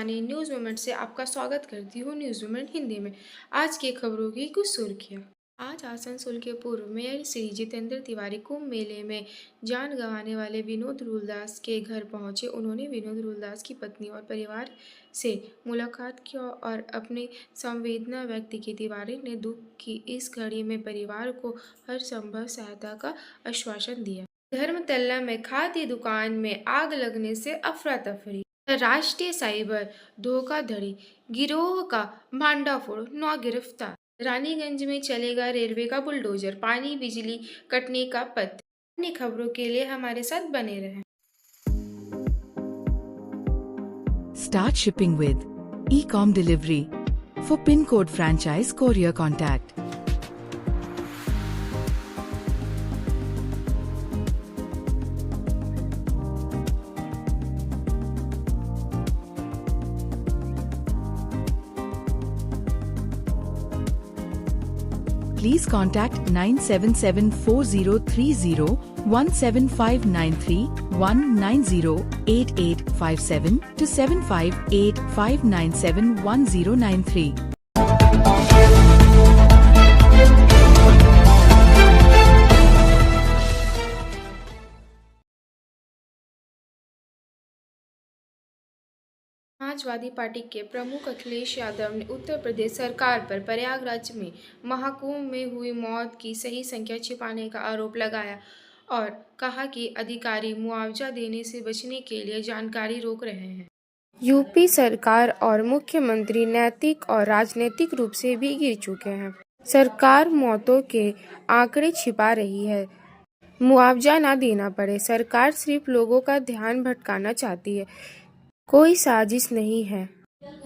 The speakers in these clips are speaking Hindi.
जाने न्यूज़ मोमेंट से आपका स्वागत करती हूँ न्यूज़ मोमेंट हिंदी में। आज की खबरों की कुछ सुर्खियाँ। आज आसनसोल के पूर्व मेयर श्री जितेंद्र तिवारी कुंभ मेले में जान गंवाने वाले विनोद रूलदास के घर पहुंचे। उन्होंने विनोद रूलदास की पत्नी और परिवार से मुलाकात की और अपनी संवेदना व्यक्त की। तिवारी ने दुख की इस घड़ी में परिवार को हर संभव सहायता का आश्वासन दिया। धर्मतला में खाद्य दुकान में आग लगने से अफरा तफरी। राष्ट्रीय साइबर धोखाधड़ी गिरोह का भांडाफोड़, 9 गिरफ्तार। रानीगंज में चलेगा रेलवे का बुलडोजर, पानी बिजली कटने का पत्र। अन्य खबरों के लिए हमारे साथ बने रहें। Start shipping with e-com delivery. For PIN code franchise courier contact. Please contact 9774030 17593 1908857 to 7585971093. Samajwadi party के प्रमुख अखिलेश यादव ने उत्तर प्रदेश सरकार पर प्रयागराज में महाकुंभ में हुई मौत की सही संख्या छिपाने का आरोप लगाया और कहा कि अधिकारी मुआवजा देने से बचने के लिए जानकारी रोक रहे हैं। यूपी सरकार और मुख्यमंत्री नैतिक और राजनीतिक रूप से भी गिर चुके हैं। सरकार मौतों के आंकड़े छिपा रही है, मुआवजा न देना पड़े। सरकार सिर्फ लोगों का ध्यान भटकाना चाहती है, कोई साजिश नहीं है।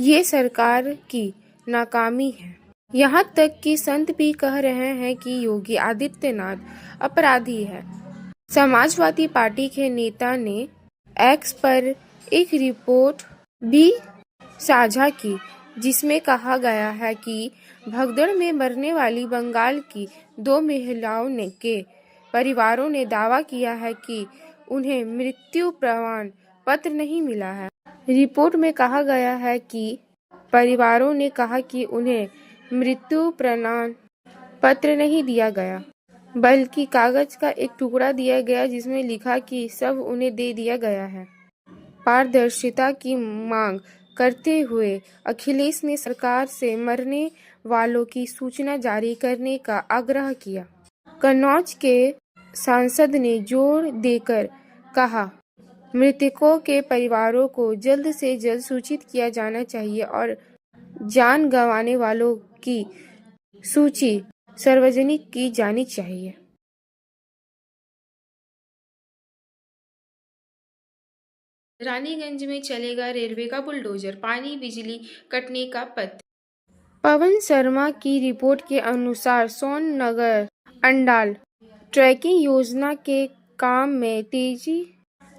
ये सरकार की नाकामी है। यहाँ तक कि संत भी कह रहे हैं कि योगी आदित्यनाथ अपराधी है। समाजवादी पार्टी के नेता ने एक्स पर एक रिपोर्ट भी साझा की, जिसमें कहा गया है कि भगदड़ में मरने वाली बंगाल की 2 महिलाओं के परिवारों ने दावा किया है कि उन्हें मृत्यु प्रमाण पत्र नहीं मिला है। रिपोर्ट में कहा गया है कि परिवारों ने कहा कि उन्हें मृत्यु प्रमाण पत्र नहीं दिया गया, बल्कि कागज का एक टुकड़ा दिया गया जिसमें लिखा कि सब उन्हें दे दिया गया है। पारदर्शिता की मांग करते हुए अखिलेश ने सरकार से मरने वालों की सूचना जारी करने का आग्रह किया। कन्नौज के सांसद ने जोर देकर कहा, मृतकों के परिवारों को जल्द से जल्द सूचित किया जाना चाहिए और जान गंवाने वालों की सूची सार्वजनिक की जानी चाहिए। रानीगंज में चलेगा रेलवे का बुलडोजर, पानी बिजली कटने का पत्र। पवन शर्मा की रिपोर्ट के अनुसार सोननगर अंडाल ट्रैकिंग योजना के काम में तेजी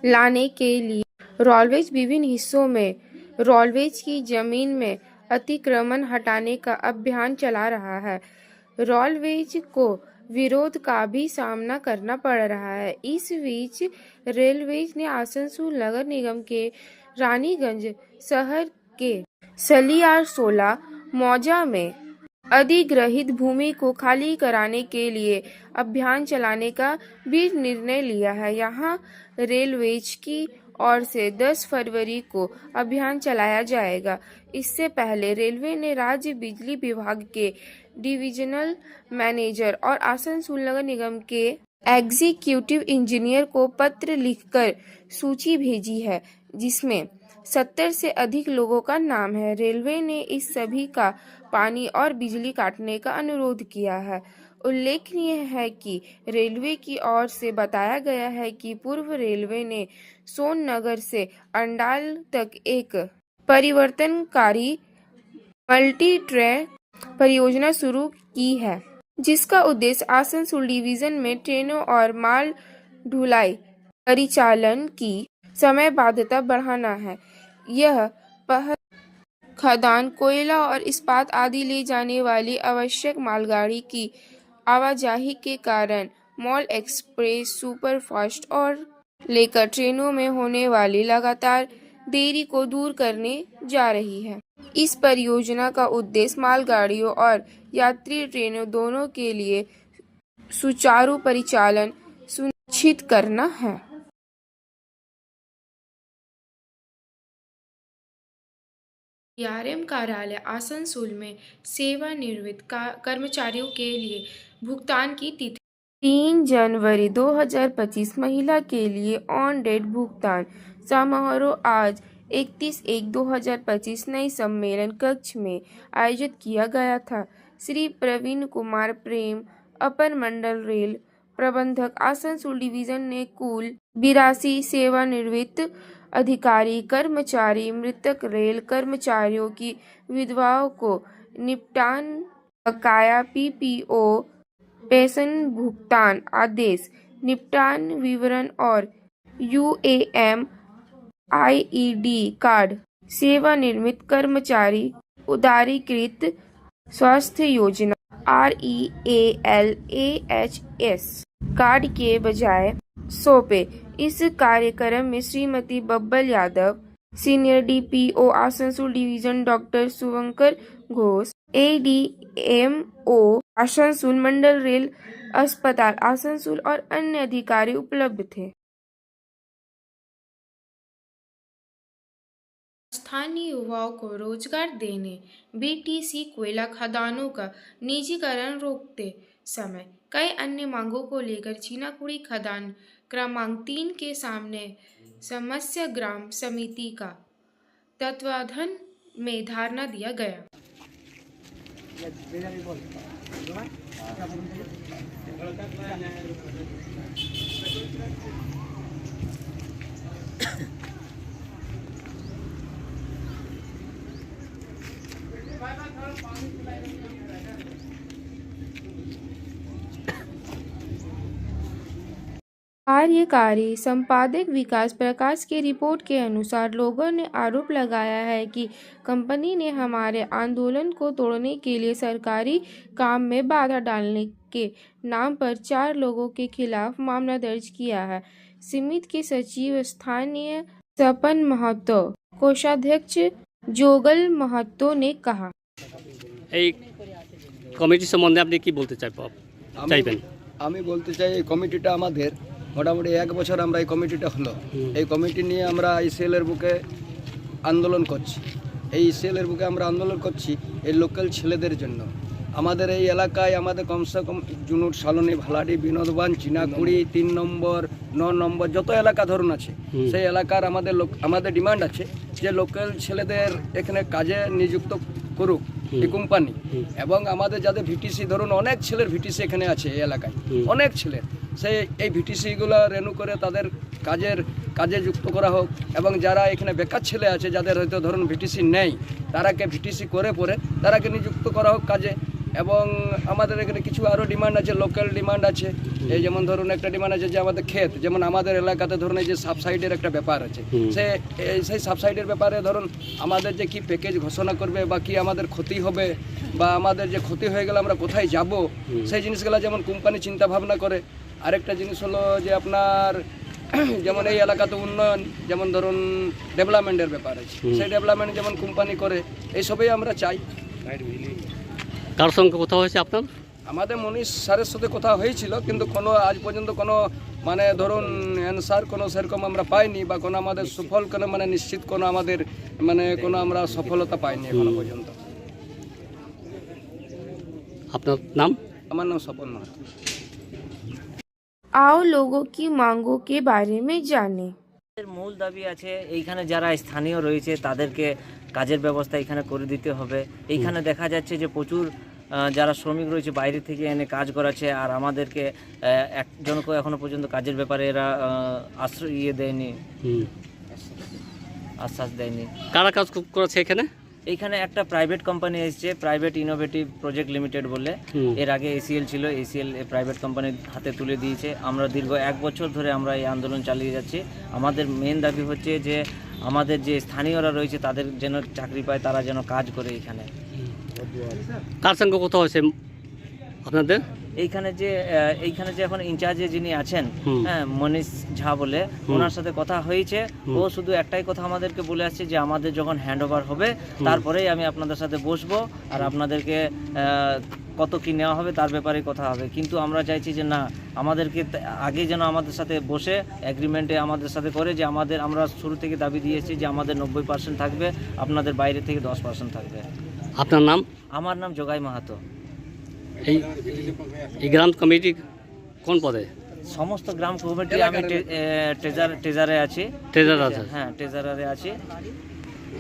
लाने के लिए रोडवेज विभिन्न हिस्सों में रोडवेज की जमीन में अतिक्रमण हटाने का अभियान चला रहा है। रोडवेज को विरोध का भी सामना करना पड़ रहा है। इस बीच रेलवेज ने आसनसोल नगर निगम के रानीगंज शहर के सलियारसोला मौजा में अधिग्रहित भूमि को खाली कराने के लिए अभियान चलाने का भी निर्णय लिया है। यहाँ रेलवेज की ओर से 10 फरवरी को अभियान चलाया जाएगा। इससे पहले रेलवे ने राज्य बिजली विभाग के डिविजनल मैनेजर और आसनसोल नगर निगम के एग्जीक्यूटिव इंजीनियर को पत्र लिखकर सूची भेजी है, जिसमें 70 से अधिक लोगों का नाम है। रेलवे ने इस सभी का पानी और बिजली काटने का अनुरोध किया है। उल्लेखनीय है कि रेलवे की ओर से बताया गया है कि पूर्व रेलवे ने सोननगर से अंडाल तक एक परिवर्तनकारी मल्टी ट्रैक परियोजना शुरू की है, जिसका उद्देश्य आसनसोल डिवीजन में ट्रेनों और माल ढुलाई परिचालन की समयबद्धता बढ़ाना है। यह पहल खदान, कोयला और इस्पात आदि ले जाने वाली आवश्यक मालगाड़ी की आवाजाही के कारण मॉल एक्सप्रेस, सुपरफास्ट और लेकर ट्रेनों में होने वाली लगातार देरी को दूर करने जा रही है। इस परियोजना का उद्देश्य मालगाड़ियों और यात्री ट्रेनों दोनों के लिए सुचारू परिचालन सुनिश्चित करना है। डीआरएम कार्यालय आसनसोल में सेवानिवृत्त कर्मचारियों के लिए भुगतान की तिथि 3 जनवरी 2025। महिला के लिए ऑन डेट भुगतान समारोह आज 31/1/2025 नई सम्मेलन कक्ष में आयोजित किया गया था। श्री प्रवीण कुमार प्रेम, अपर मंडल रेल प्रबंधक आसनसोल डिवीजन ने कुल 82 सेवानिवृत्त अधिकारी कर्मचारी मृतक रेल कर्मचारियों की विधवाओं को निपटान बकाया पीपीओ पेंशन भुगतान आदेश निपटान विवरण और यूएएम आईईडी कार्ड सेवानिवृत्त कर्मचारी उदारीकृत स्वास्थ्य योजना REALAHS कार्ड के बजाय सौंपे। इस कार्यक्रम में Shrimati Babbal Yadav, senior DPO Asansol division, doctor Shubhankar Ghosh, ADMO Asansol मंडल रेल अस्पताल आसनसोल और अन्य अधिकारी उपलब्ध थे। स्थानीय युवाओं को रोजगार देने बीटीसी कोयला खदानों का निजीकरण रोकते समय कई अन्य मांगों को लेकर चीनाकुड़ी खदान क्रमांक 3 के सामने समस्या ग्राम समिति का तत्वावधान में धरना दिया गया। कार्यकारी संपादक विकास प्रकाश की रिपोर्ट के अनुसार लोगों ने आरोप लगाया है कि कंपनी ने हमारे आंदोलन को तोड़ने के लिए सरकारी काम में बाधा डालने के नाम पर 4 लोगों के खिलाफ मामला दर्ज किया है। समिति के सचिव स्थानीय सपन महतो, कोषाध्यक्ष जोगल महतो ने कहा। कमिटी सम्बन्धे आपनि कि बोलते चाইবেন? আমি বলতে চাই এই কমিটিটা আমাদের মোটামুটি 1 বছর আমরা এই কমিটিটা হলো এই কমিটি নিয়ে আমরা ইসিএলের বুকে আন্দোলন করছি। এই ইসিএলের বুকে আমরা আন্দোলন করছি এই লোকাল ছেলেদের জন্য। আমাদের এই এলাকায় আমাদের কমসে কম জুনুট, সালনি, ভালাডি, বিনোদবান, চিনাকুড়ি, 3 নম্বর, 9 নম্বর যত এলাকা ধরুন আছে সেই এলাকার আমাদের ডিমান্ড আছে যে লোকাল ছেলেদের এখানে কাজে নিযুক্ত করুক এই কোম্পানি। এবং আমাদের যাদের ভিটিসি ধরুন অনেক ছেলের ভিটিসি এখানে আছে এই এলাকায়, অনেক ছেলের সেই এই ভিটিসিগুলো রেনু করে তাদের কাজে যুক্ত করা হোক। এবং যারা এখানে বেকার ছেলে আছে যাদের হয়তো ধরুন ভিটিসি নেই তারাকে ভিটিসি করে পরে তারাকে নিযুক্ত করা হোক কাজে। এবং আমাদের এখানে কিছু আরও ডিমান্ড আছে, লোকাল ডিমান্ড আছে। এই যেমন ধরুন একটা ডিমান্ড আছে যে আমাদের ক্ষেত, যেমন আমাদের এলাকাতে ধরুন এই যে সাবসাইডের একটা ব্যাপার আছে, সেই সাবসাইডের ব্যাপারে ধরুন আমাদের যে কি প্যাকেজ ঘোষণা করবে বা কি আমাদের ক্ষতি হবে বা আমাদের যে ক্ষতি হয়ে গেলে আমরা কোথায় যাব সেই জিনিসগুলো যেমন কোম্পানি চিন্তা ভাবনা করে। আরেকটা জিনিস হলো যে আপনার যেমন এই এলাকাতে উন্নয়ন, যেমন ধরুন ডেভেলপমেন্টের ব্যাপার আছে, সেই ডেভেলপমেন্ট যেমন কোম্পানি করে এইসবই আমরা চাই। কার সঙ্গে কথা হয়েছে আপনার? আমাদের মনীষ স্যারের সাথে কথা হয়েছিল কিন্তু কোনো আজ পর্যন্ত কোনো মানে ধরুন অ্যান্সার কোনো সেরকম আমরা পাইনি বা কোনো আমাদের সফল কোনো মানে নিশ্চিত কোনো আমাদের মানে কোনো আমরা সফলতা পাইনি এখনো পর্যন্ত। আপনার নাম? আমার নাম স্বপন মাহাতো। आओ लोगों की मांगों के बारे में जाने। মূল দাবি আছে এইখানে যারা স্থানীয় রয়েছে তাদেরকে কাজের ব্যবস্থা এখানে করে দিতে হবে। এইখানে দেখা যাচ্ছে যে প্রচুর যারা শ্রমিক রয়েছে বাইরে থেকে এনে কাজ করাচ্ছে আর আমাদেরকে একজনকে এখনো পর্যন্ত কাজের ব্যাপারে এরা আশ্রয় দেয়নি, আশ্বাস দেয়নি। কারা কাজ করেছে এখানে? এইখানে একটা প্রাইভেট কোম্পানি এসেছে, প্রাইভেট ইনোভেটিভ প্রজেক্ট লিমিটেড বলে। এর আগে এসিএল ছিল, এসিএল প্রাইভেট কোম্পানির হাতে তুলে দিয়েছে। আমরা দীর্ঘ 1 বছর ধরে আমরা এই আন্দোলন চালিয়ে যাচ্ছি। আমাদের মেন দাবি হচ্ছে যে আমাদের যে স্থানীয়রা রয়েছে তাদের যেন চাকরি পায়, তারা যেন কাজ করে এখানে। কার সঙ্গে কথা হয়েছে আপনাদের? এইখানে যে এখন ইনচার্জে যিনি আছেন, হুম। হ্যাঁ, মনীষ ঝা বলে, ওনার সাথে কথা হয়েছে। ও শুধু একটাই কথা আমাদেরকে বলে আসছে যে আমাদের যখন হ্যান্ড ওভার হবে তারপরেই আমি আপনাদের সাথে বসবো আর আপনাদেরকে কত কি নেওয়া হবে তার ব্যাপারে কথা হবে। কিন্তু আমরা চাইছি যে না, আমাদেরকে আগে যেন আমাদের সাথে বসে এগ্রিমেন্টে আমাদের সাথে করে যে আমরা শুরু থেকে দাবি দিয়েছি যে আমাদের 90% থাকবে, আপনাদের বাইরে থেকে 10% থাকবে। আপনার নাম? আমার নাম জগাই মাহাতো। এই এই গ্রাম কমিটি কোন পদে? সমস্ত গ্রাম কমিটি আমি ট্রেজারে আছি। ট্রেজার আছে? হ্যাঁ, ট্রেজারারে আছি।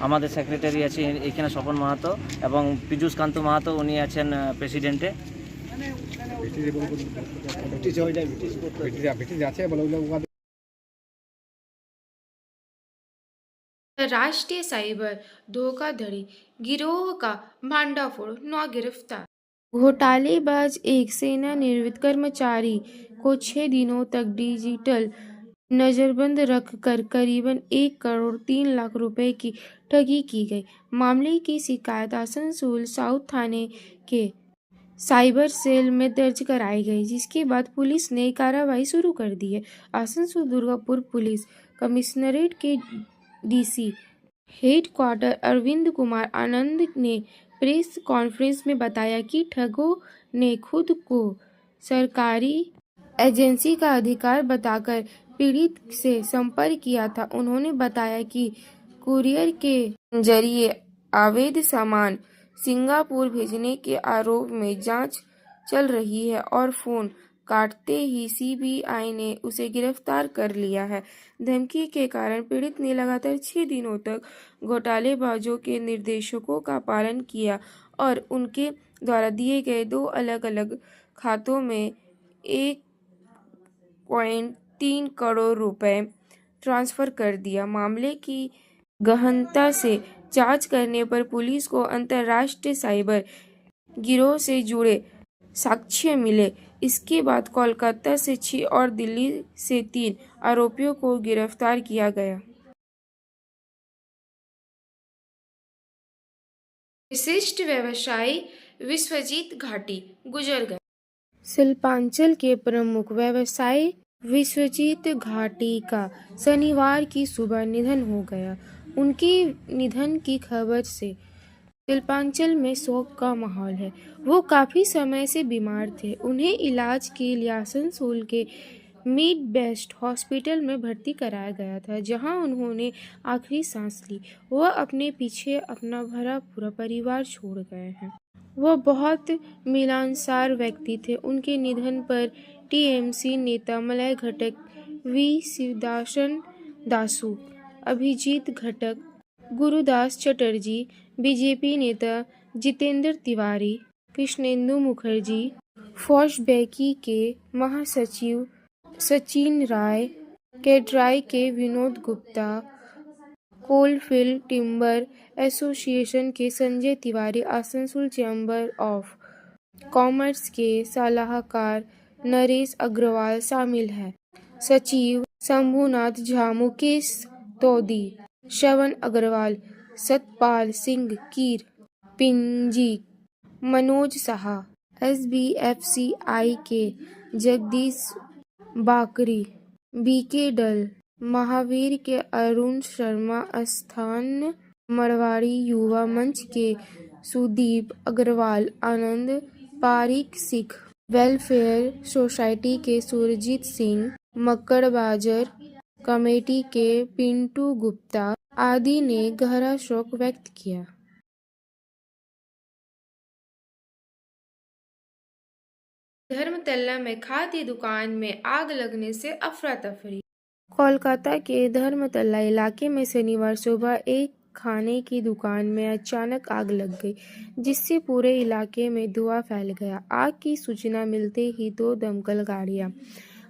আমাদের সেক্রেটারি আছে এখানে স্বপন মাহাতো এবং পীযূষ কান্ত মাহাতো, উনি আছেন প্রেসিডেন্টে। राष्ट्रीय साइबर धोखाधड़ी गिरोह का भांडाफोड़ 9 गिरफ्तार। घोटालेबाज एक सेवानिवृत्त कर्मचारी को 6 दिनों तक डिजिटल नजरबंद रखकर करीबन 1 करोड़ 3 लाख रुपए की ठगी की गई। मामले की शिकायत आसनसोल साउथ थाने के साइबर सेल में दर्ज कराई गई, जिसके बाद पुलिस ने कार्रवाई शुरू कर दी है। आसनसोल दुर्गापुर पुलिस कमिश्नरेट के DC head quarter Arvind Kumar Anand ने प्रेस कॉन्फ्रेंस में बताया कि ठगों ने खुद को सरकारी एजेंसी का अधिकार बताकर पीड़ित से संपर्क किया था। उन्होंने बताया कि कुरियर के जरिए अवैध सामान सिंगापुर भेजने के आरोप में जांच चल रही है और फोन काटते ही सीबीआई ने उसे गिरफ्तार कर लिया है। धमकी के कारण पीड़ित ने लगातार 6 दिनों तक घोटालेबाजों के निर्देशों का पालन किया और उनके द्वारा दिए गए 2 अलग अलग खातों में 1.3 करोड़ रुपए ट्रांसफर कर दिया। मामले की गहनता से जांच करने पर पुलिस को अंतर्राष्ट्रीय साइबर गिरोह से जुड़े साक्ष्य मिले। इसके बाद कोलकाता से 6 और दिल्ली से 3 आरोपियों को गिरफ्तार किया गया। विशिष्ट व्यवसायी विश्वजीत घाटी गुजर गए। शिल्पांचल के प्रमुख व्यवसायी विश्वजीत घाटी का शनिवार की सुबह निधन हो गया। उनके निधन की खबर से शिल्पांचल में शोक का माहौल है। वो काफ़ी समय से बीमार थे। उन्हें इलाज के लिए आसनसोल के मिड बेस्ट हॉस्पिटल में भर्ती कराया गया था, जहां उन्होंने आखिरी सांस ली। वह अपने पीछे अपना भरा पूरा परिवार छोड़ गए हैं। वह बहुत मिलनसार व्यक्ति थे। उनके निधन पर टीएमसी नेता मलय घटक, वी शिवदासन दासू, अभिजीत घटक, गुरुदास चटर्जी, बीजेपी नेता जितेंद्र तिवारी, कृष्णेंदु मुखर्जी, फौजबैकी के महासचिव सचिन राय, केड्राई के Vinod Gupta, coalfield timber association के Sanjay Tiwari, Asansol chamber of commerce के सलाहकार नरेश अग्रवाल शामिल हैं। सचिव शंभुनाथ झा, मुकेश तोदी, श्रवण अग्रवाल, सतपाल सिंह कीर, पिंजी, मनोज साहा, SBFCI के जगदीश बाकरी, बीके डल, महावीर के अरुण शर्मा, स्थान मरवाड़ी युवा मंच के सुदीप अग्रवाल, आनंद पारिक, सिख वेलफेयर सोसाइटी के सुरजीत सिंह, मक्कड़ बाजार कमेटी के पिंटू गुप्ता आदि ने गहरा शोक व्यक्त किया। धर्मतल्ला में खाद्य दुकान में आग लगने से अफरा तफरी। कोलकाता के धर्मतल्ला इलाके में शनिवार सुबह एक खाने की दुकान में अचानक आग लग गई, जिससे पूरे इलाके में धुआं फैल गया। आग की सूचना मिलते ही 2 दमकल गाड़ियां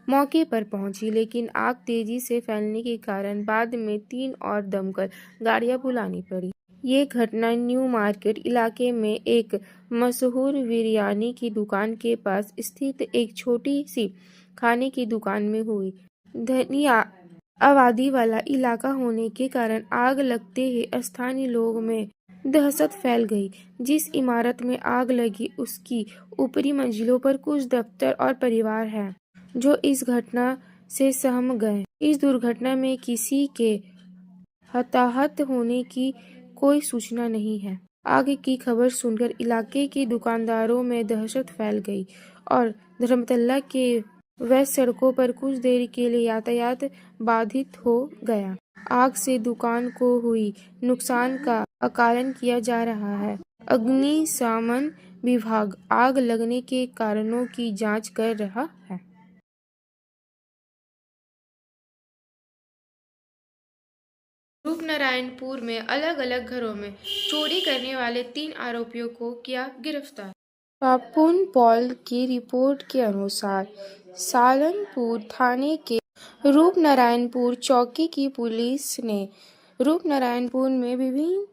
मौके पर पहुंची, लेकिन आग तेजी से फैलने के कारण बाद में 3 और दमकल गाड़ियां बुलानी पड़ी। ये घटना न्यू मार्केट इलाके में एक मशहूर बिरयानी की दुकान के पास स्थित एक छोटी सी खाने की दुकान में हुई। धनी आबादी वाला इलाका होने के कारण आग लगते ही स्थानीय लोग में दहशत फैल गई। जिस इमारत में आग लगी उसकी ऊपरी मंजिलों पर कुछ दफ्तर और परिवार हैं जो इस घटना से सहम गए। इस दुर्घटना में किसी के हताहत होने की कोई सूचना नहीं है। आग की खबर सुनकर इलाके के दुकानदारों में दहशत फैल गई और धर्मतला के वैसे सड़कों पर कुछ देर के लिए यातायात बाधित हो गया। आग से दुकान को हुई नुकसान का आकलन किया जा रहा है। अग्निशमन विभाग आग लगने के कारणों की जांच कर रहा है। रूपनारायणपुर में अलग अलग घरों में चोरी करने वाले 3 आरोपियों को किया गिरफ्तार। पापुन पॉल की रिपोर्ट के अनुसार सालनपुर थाने के रूपनारायणपुर चौकी की पुलिस ने रूपनारायणपुर में विभिन्न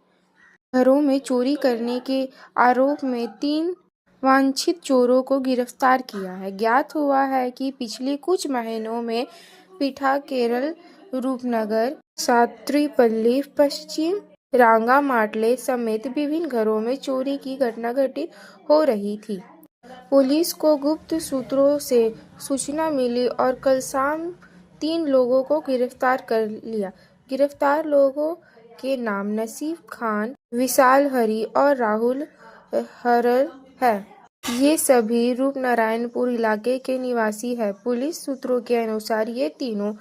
घरों में चोरी करने के आरोप में 3 वांछित चोरों को गिरफ्तार किया है। ज्ञात हुआ है कि पिछले कुछ महीनों में पीठा केरल, रूपनगर, सात्रीपल्ली, पश्चिम रांगामाटले समेत विभिन्न घरों में चोरी की घटना घटित हो रही थी। पुलिस को गुप्त सूत्रों से सूचना मिली और कल शाम 3 लोगों को गिरफ्तार कर लिया। गिरफ्तार लोगों के नाम नसीब खान, विशाल हरी और राहुल हरर है। ये सभी रूपनारायणपुर इलाके के निवासी हैं। पुलिस सूत्रों के अनुसार ये तीनों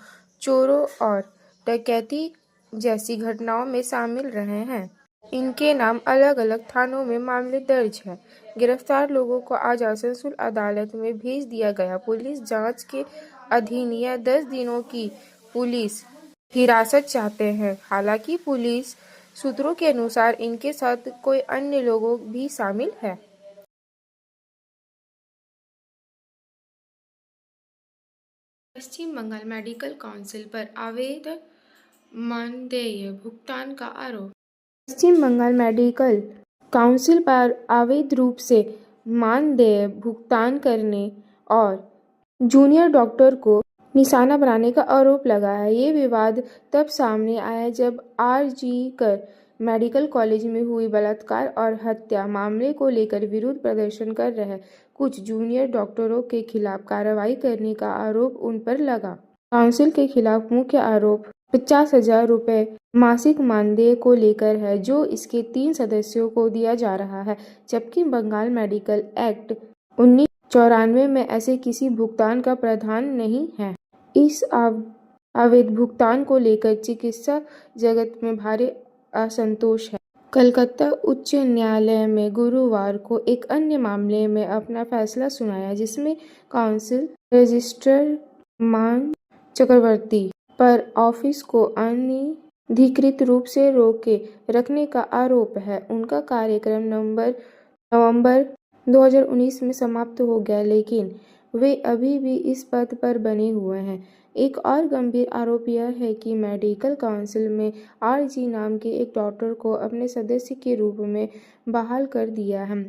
चोरों और डकैती जैसी घटनाओं में शामिल रहे हैं। इनके नाम अलग अलग थानों में मामले दर्ज हैं। गिरफ्तार लोगों को आज आसनसोल अदालत में भेज दिया गया। पुलिस जांच के अधीन यह 10 दिनों की पुलिस हिरासत चाहते हैं। हालांकि पुलिस सूत्रों के अनुसार इनके साथ कोई अन्य लोग भी शामिल है। पश्चिम बंगाल मेडिकल काउंसिल पर अवैध मानदेय भुगतान का आरोप। पश्चिम बंगाल मेडिकल काउंसिल पर अवैध रूप से मानदेय भुगतान करने और जूनियर डॉक्टर को निशाना बनाने का आरोप लगा है। ये विवाद तब सामने आया जब आर.जी. कर मेडिकल कॉलेज में हुई बलात्कार और हत्या मामले को लेकर विरोध प्रदर्शन कर रहे कुछ जूनियर डॉक्टरों के खिलाफ कार्रवाई करने का आरोप उन पर लगा। काउंसिल के खिलाफ मुख्य आरोप 50,000 रुपये मासिक मानदेय को लेकर है जो इसके 3 सदस्यों को दिया जा रहा है, जबकि बंगाल मेडिकल एक्ट 1994 में ऐसे किसी भुगतान का प्रावधान नहीं है। इस अवैध भुगतान को लेकर चिकित्सा जगत में भारी असंतोष है। कलकत्ता उच्च न्यायालय में गुरुवार को एक अन्य मामले में अपना फैसला सुनाया जिसमें काउंसिल रजिस्ट्रार मान चक्रवर्ती पर ऑफिस को अनधिकृत रूप से रोके रखने का आरोप है। उनका कार्यक्रम नवंबर 2019 में समाप्त हो गया, लेकिन वे अभी भी इस पद पर बने हुए हैं। एक और गंभीर आरोप यह है कि मेडिकल काउंसिल में आर.जी. नाम के एक डॉक्टर को अपने सदस्य के रूप में बहाल कर दिया है।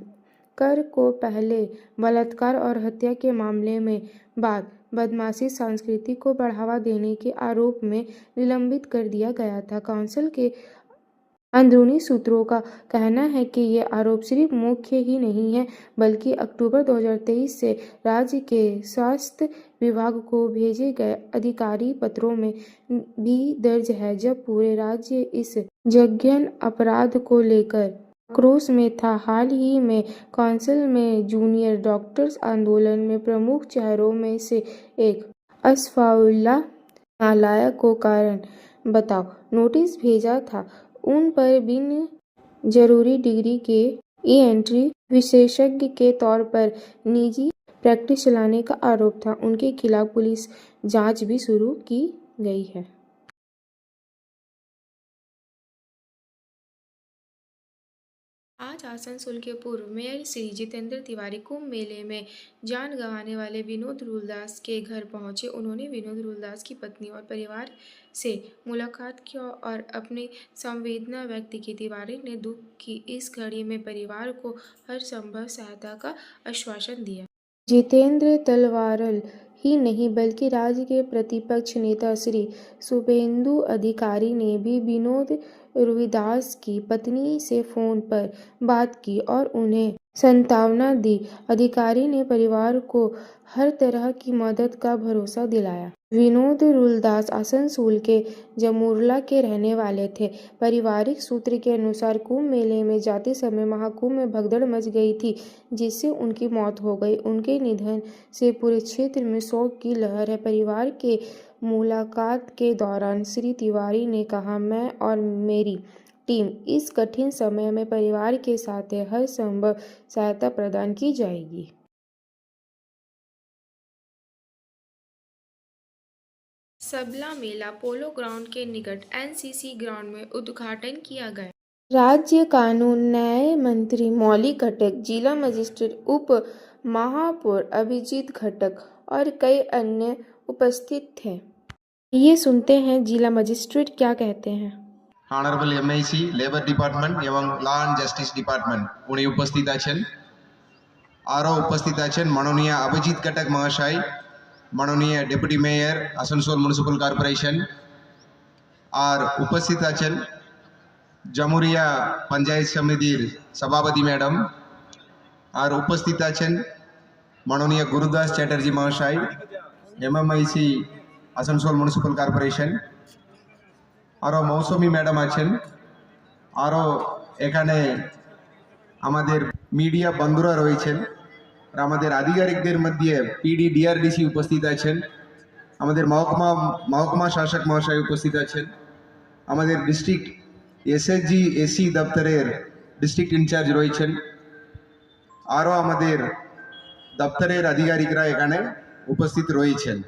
कर को पहले बलात्कार और हत्या के मामले में बाद बदमाशी संस्कृति को बढ़ावा देने के आरोप में निलंबित कर दिया गया था। काउंसिल के अंदरूनी सूत्रों का कहना है कि ये आरोप सिर्फ मुख्य ही नहीं है बल्कि अक्टूबर 2023 से राज्य के स्वास्थ्य विभाग को भेजे गए अधिकारी पत्रों में भी दर्ज है, जब पूरे राज्य इस जघन्य अपराध को लेकर आक्रोश में था। हाल ही में काउंसिल में जूनियर डॉक्टर्स आंदोलन में प्रमुख चेहरों में से एक असफाउल्लाह न्यायालय को कारण बताओ नोटिस भेजा था। उन पर बिन जरूरी डिग्री के ई-एंट्री विशेषज्ञ के तौर पर निजी प्रैक्टिस चलाने का आरोप था। उनके खिलाफ पुलिस जांच भी शुरू की गई है। आज आसनसोल के पूर्व मेयर श्री जितेंद्र तिवारी कुंभ मेले में जान गंवाने वाले विनोद रूलदास के घर पहुंचे। उन्होंने विनोद रूलदास की पत्नी और परिवार से मुलाकात की और अपनी संवेदना व्यक्त की। तिवारी ने दुख की इस घड़ी में परिवार को हर संभव सहायता का आश्वासन दिया। जितेंद्र तलवारल ही नहीं बल्कि राज्य के प्रतिपक्ष नेता श्री शुभेंदु अधिकारी ने भी विनोद रविदास की पत्नी से फोन पर बात की और उन्हें सांत्वना दी। अधिकारी ने परिवार को हर तरह की मदद का भरोसा दिलाया। विनोद रुलदास आसनसोल के जमुर्ला के रहने वाले थे। पारिवारिक सूत्र के अनुसार कुंभ मेले में जाते समय महाकुंभ में भगदड़ मच गई थी, जिससे उनकी मौत हो गई। उनके निधन से पूरे क्षेत्र में शोक की लहर है। परिवार के मुलाकात के दौरान श्री तिवारी ने कहा, मैं और मेरी टीम इस कठिन समय में परिवार के साथ है, हर संभव सहायता प्रदान की जाएगी। सबला मेला पोलो ग्राउंड के निकट एनसीसी ग्राउंड में उद्घाटन किया गया। राज्य कानून न्याय मंत्री मौली घटक, जिला मजिस्ट्रेट उप महापौर अभिजीत घटक और कई अन्य उपस्थित थे। ये सुनते हैं जिला मजिस्ट्रेट क्या कहते हैं। ऑनरेबल एमआईसी लेबर डिपार्टमेंट एवं लॉ एंड जस्टिस डिपार्टमेंट उन्हें उपस्थित आছেন। आरो उपस्थित आছেন माननीय अभिजीत घटक महाशय, माननीय deputy mayor Asansol municipal corporation और उपस्थित आছেন जमुरिया पंचायत समितिर सभापति मैडम और उपस्थित आছেন माननीय गुरुदास चैटर्जी महाशय एमएमआईसी आसनसोल म्यूनिसिपल कॉर्पोरेशन और मौसुमी मैडम आছেন। आरो এখানে আমাদের মিডিয়া বন্ধুরা রয়েছেন আর আমাদের আধিকারিকদের মধ্যে পিডি ডিআরডিসি উপস্থিত আছেন, আমাদের মহকুমা শাসক মহাশয় উপস্থিত আছেন, আমাদের ডিস্ট্রিক্ট এসএসজি এসি দপ্তরের ডিস্ট্রিক্ট ইনচার্জ রয়েছেন, আরও আমাদের দপ্তরের আধিকারিকরা এখানে উপস্থিত রয়েছেন।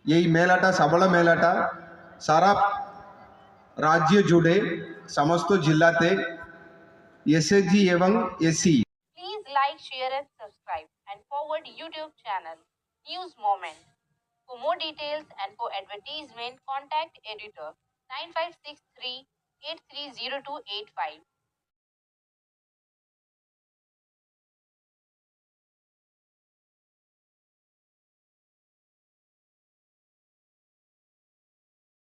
এই মেলাটা সাবলা মেলাটা সারা রাজ্য জুড়ে সমস্ত জেলাতে एसएसजी एवं AC. Please like, share and subscribe and forward YouTube channel News Moment. For more details and for advertisement, contact editor 9563 830285.